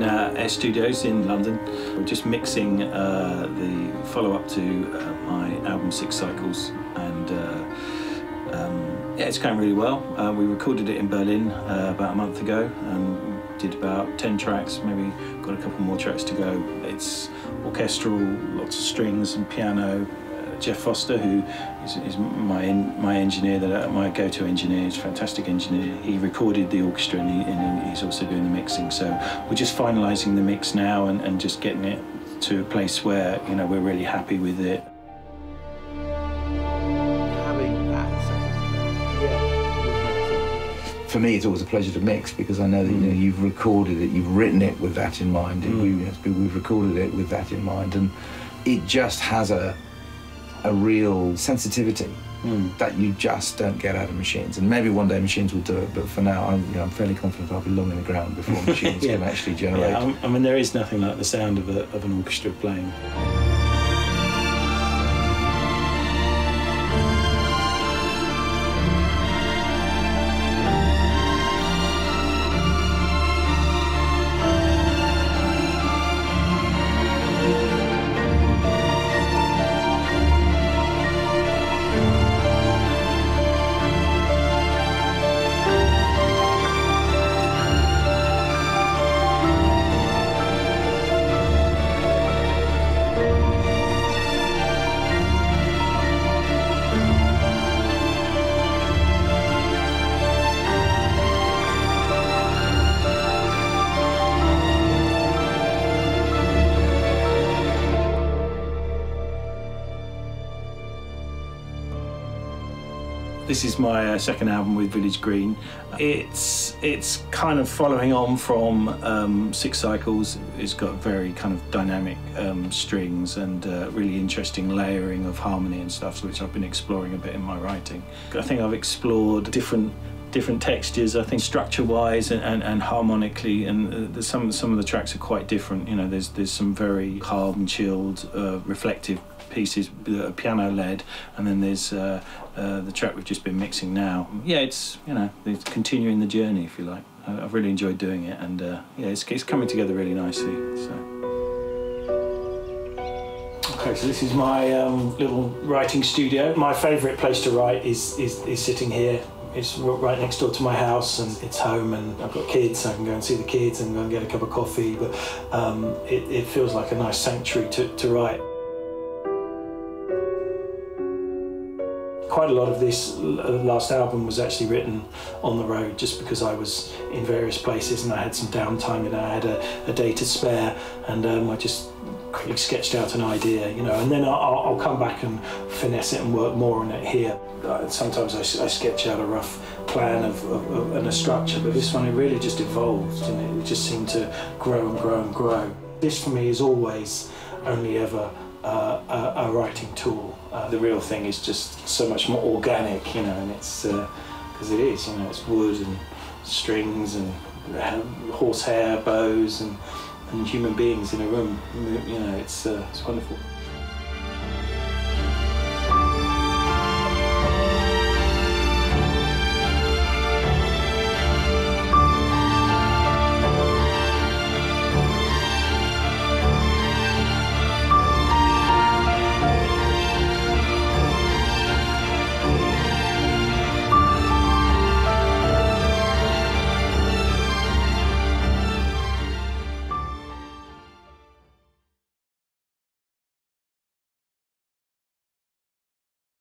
Air Studios in London. We're just mixing the follow-up to my album 6 Cycles, and yeah, it's going really well. We recorded it in Berlin about a month ago, and did about 10 tracks, maybe got a couple more tracks to go. It's orchestral, lots of strings and piano. Jeff Foster, who is my engineer, my go-to engineer, he's a fantastic engineer. He recorded the orchestra, and he's also doing the mixing. So we're just finalising the mix now and just getting it to a place where, you know, we're really happy with it. For me, it's always a pleasure to mix, because I know that, you know, you've recorded it, you've written it with that in mind. We've recorded it with that in mind, and it just has a real sensitivity that you just don't get out of machines. And maybe one day machines will do it, but for now, I'm fairly confident I'll be long in the ground before machines can actually generate. Yeah, I mean, there is nothing like the sound of an orchestra playing. This is my second album with Village Green. It's kind of following on from 6 Cycles. It's got very kind of dynamic strings and really interesting layering of harmony and stuff, which I've been exploring a bit in my writing. I think I've explored different textures, I think, structure-wise and harmonically, and some of the tracks are quite different. You know, there's some very calm, chilled, reflective pieces that are piano-led, and then there's the track we've just been mixing now. Yeah, it's continuing the journey, if you like. I've really enjoyed doing it, and yeah, it's coming together really nicely. So. Okay, so this is my little writing studio. My favourite place to write is sitting here. It's right next door to my house, and it's home, and I've got kids, so I can go and see the kids and go and get a cup of coffee, but it feels like a nice sanctuary to write. Quite a lot of this last album was actually written on the road, just because I was in various places and I had some downtime, and I had a day to spare, and I just quickly sketched out an idea, you know, and then I'll come back and finesse it and work more on it here. Sometimes I sketch out a rough plan and a structure, but this one, it really just evolved, and it just seemed to grow and grow and grow. This for me is always only ever a writing tool. The real thing is just so much more organic, you know, and it's because it is, you know, it's wood and strings and horsehair, bows and human beings in a room, you know, it's wonderful.